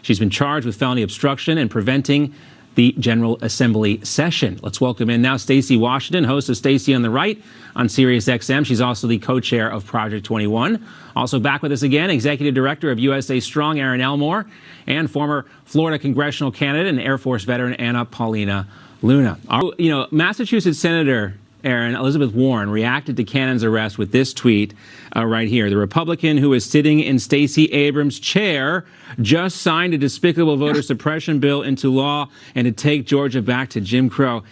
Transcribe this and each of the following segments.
She's been charged with felony obstruction and preventing the General Assembly session. Let's welcome in now Stacey Washington, host of Stacey on the Right on Sirius XM. She's also the co-chair of Project 21. Also back with us again, Executive Director of USA Strong, Erin Elmore, and former Florida congressional candidate and Air Force veteran Anna Paulina Luna. Massachusetts Senator Erin Elizabeth Warren reacted to Cannon's arrest with this tweet right here. The Republican who is sitting in Stacey Abrams' chair just signed a despicable voter suppression bill into law and to take Georgia back to Jim Crow.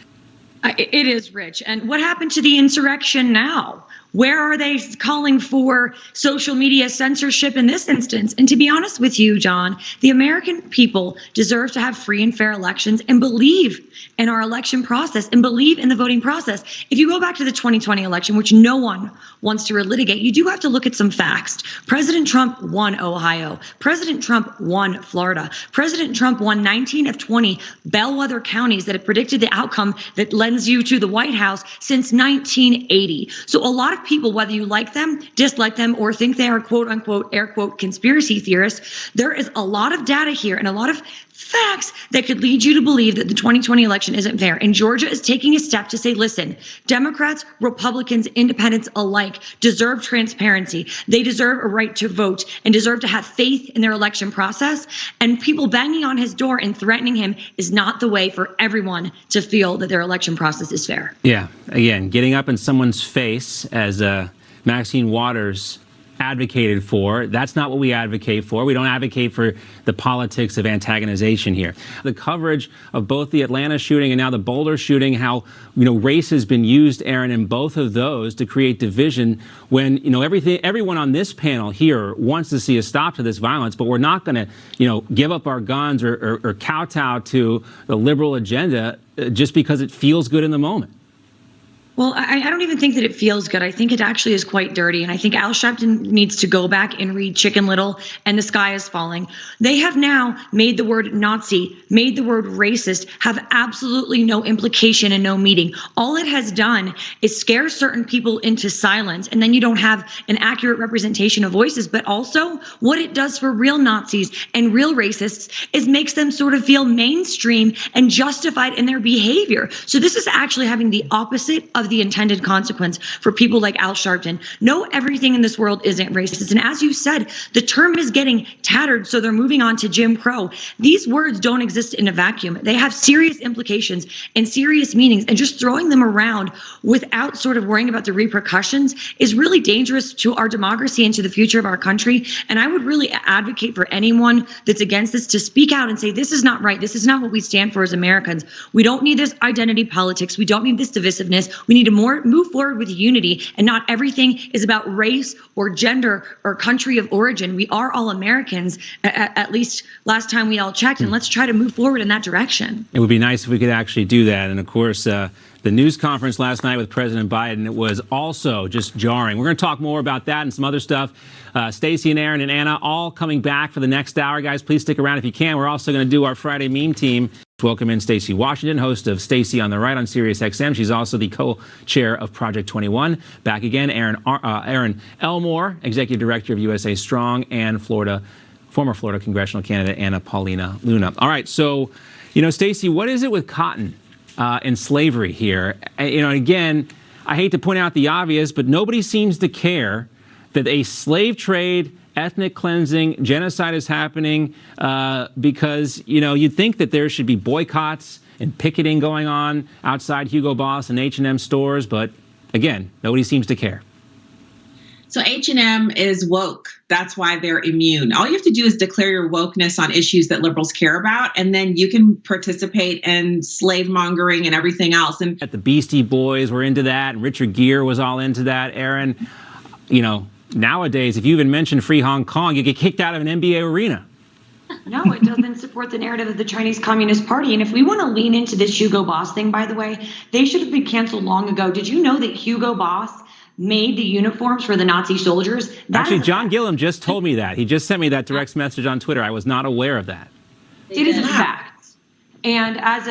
It is, Rich. And what happened to the insurrection now? Where are they calling for social media censorship in this instance? And to be honest with you, John, the American people deserve to have free and fair elections and believe in our election process and believe in the voting process. If you go back to the 2020 election, which no one wants to relitigate, you do have to look at some facts. President Trump won Ohio. President Trump won Florida. President Trump won 19 of 20 bellwether counties that have predicted the outcome that lends you to the White House since 1980. So a lot of people, whether you like them, dislike them, or think they are quote unquote, air quote, conspiracy theorists, there is a lot of data here and a lot of facts that could lead you to believe that the 2020 election isn't fair. And Georgia is taking a step to say, listen, Democrats, Republicans, independents alike deserve transparency. They deserve a right to vote and deserve to have faith in their election process. And people banging on his door and threatening him is not the way for everyone to feel that their election process is fair. Yeah, again, getting up in someone's face, as Maxine Waters advocated for. That's not what we advocate for. We don't advocate for the politics of antagonization here. The coverage of both the Atlanta shooting and now the Boulder shooting, how, race has been used, Erin, in both of those to create division when, everyone on this panel here wants to see a stop to this violence, but we're not going to, give up our guns or kowtow to the liberal agenda just because it feels good in the moment. Well, I don't even think that it feels good. I think it actually is quite dirty. And I think Al Sharpton needs to go back and read Chicken Little and The Sky is Falling. They have now made the word Nazi, made the word racist, have absolutely no implication and no meaning. All it has done is scare certain people into silence. And then you don't have an accurate representation of voices. But also what it does for real Nazis and real racists is makes them sort of feel mainstream and justified in their behavior. So this is actually having the opposite of the intended consequence for people like Al Sharpton. No, everything in this world isn't racist. And as you said, the term is getting tattered, so they're moving on to Jim Crow. These words don't exist in a vacuum. They have serious implications and serious meanings, and just throwing them around without sort of worrying about the repercussions is really dangerous to our democracy and to the future of our country. And I would really advocate for anyone that's against this to speak out and say, this is not right. This is not what we stand for as Americans. We don't need this identity politics. We don't need this divisiveness. We need to move forward with unity, and not everything is about race or gender or country of origin. We are all Americans, at least last time we all checked, and let's try to move forward in that direction. It would be nice if we could actually do that. And of course, the news conference last night with President Biden, it was also just jarring. We're going to talk more about that and some other stuff. Stacey and Erin and Anna all coming back for the next hour. Guys, please stick around if you can. We're also going to do our Friday meme team. Welcome in Stacey Washington, host of Stacey on the Right on Sirius XM. She's also the co-chair of Project 21. Back again, Erin Elmore, Executive Director of USA Strong, and former Florida congressional candidate Anna Paulina Luna. All right, so, Stacey, what is it with cotton and slavery here? Again, I hate to point out the obvious, but nobody seems to care that a slave trade, ethnic cleansing, genocide is happening because, you'd think that there should be boycotts and picketing going on outside Hugo Boss and H&M stores. But again, nobody seems to care. So H&M is woke. That's why they're immune. All you have to do is declare your wokeness on issues that liberals care about, and then you can participate in slave mongering and everything else. And the Beastie Boys were into that, and Richard Gere was all into that, Erin. Nowadays, if you even mention free Hong Kong, you get kicked out of an NBA arena. No, it doesn't support the narrative of the Chinese Communist Party. And if we want to lean into this Hugo Boss thing, by the way, they should have been canceled long ago. Did you know that Hugo Boss made the uniforms for the Nazi soldiers? Actually, John Gilliam just told me that. He just sent me that direct message on Twitter. I was not aware of that. It is a fact. And as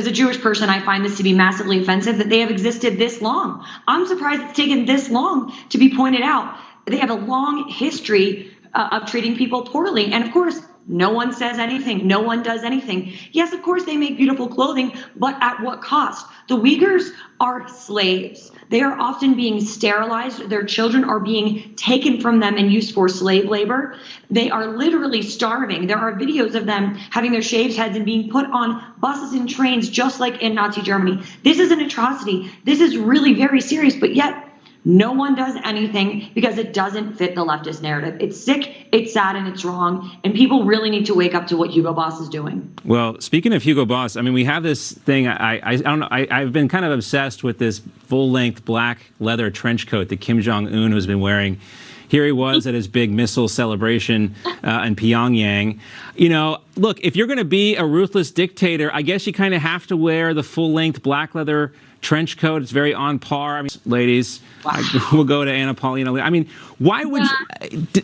a Jewish person, I find this to be massively offensive that they have existed this long. I'm surprised it's taken this long to be pointed out. They have a long history of treating people poorly. And of course, No one says anything. No one does anything. Yes, of course, they make beautiful clothing, but at what cost? The Uyghurs are slaves. They are often being sterilized. Their children are being taken from them and used for slave labor. They are literally starving. There are videos of them having their shaved heads and being put on buses and trains, just like in Nazi Germany. This is an atrocity. This is really very serious, but yet no one does anything because it doesn't fit the leftist narrative. It's sick, it's sad, and it's wrong. And people really need to wake up to what Hugo Boss is doing. Well, speaking of Hugo Boss, I mean, we have this thing. I don't know. I've been kind of obsessed with this full-length black leather trench coat that Kim Jong-un has been wearing. Here he was at his big missile celebration in Pyongyang. You know, look, if you're going to be a ruthless dictator, I guess you kind of have to wear the full-length black leather trench coat. It's very on par. I mean, ladies, wow. We'll go to Anna Paulina. I mean, why would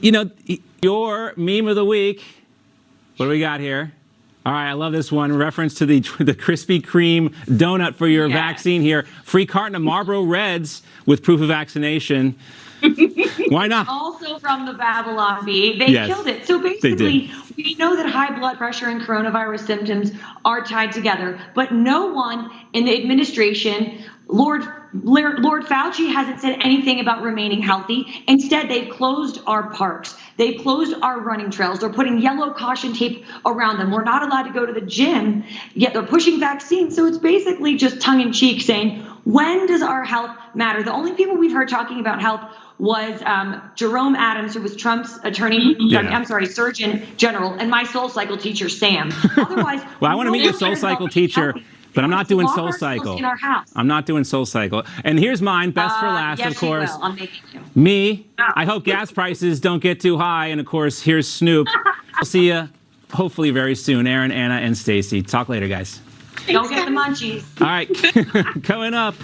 you know, your meme of the week? What do we got here? All right, I love this one. Reference to the Krispy Kreme donut for your vaccine here. Free carton of Marlboro Reds with proof of vaccination. Why not? Also from the Babylon Bee. They killed it. So basically, we know that high blood pressure and coronavirus symptoms are tied together, but no one in the administration, Lord Fauci hasn't said anything about remaining healthy. Instead, they've closed our parks. They've closed our running trails. They're putting yellow caution tape around them. We're not allowed to go to the gym, yet they're pushing vaccines. So it's basically just tongue-in-cheek saying, when does our health matter? The only people we've heard talking about health was Jerome Adams, who was Trump's attorney, Surgeon General, and my Soul Cycle teacher, Sam. Otherwise, well, I want to meet your Soul Cycle teacher, but I'm not doing Soul Cycle. In our house. I'm not doing Soul Cycle. And here's mine, best for last, yes, of course. You will. I'm making you. Me, I hope gas prices don't get too high. And of course, here's Snoop. I'll see you hopefully very soon. Erin, Anna, and Stacey. Talk later, guys. Don't get the munchies. All right, coming up.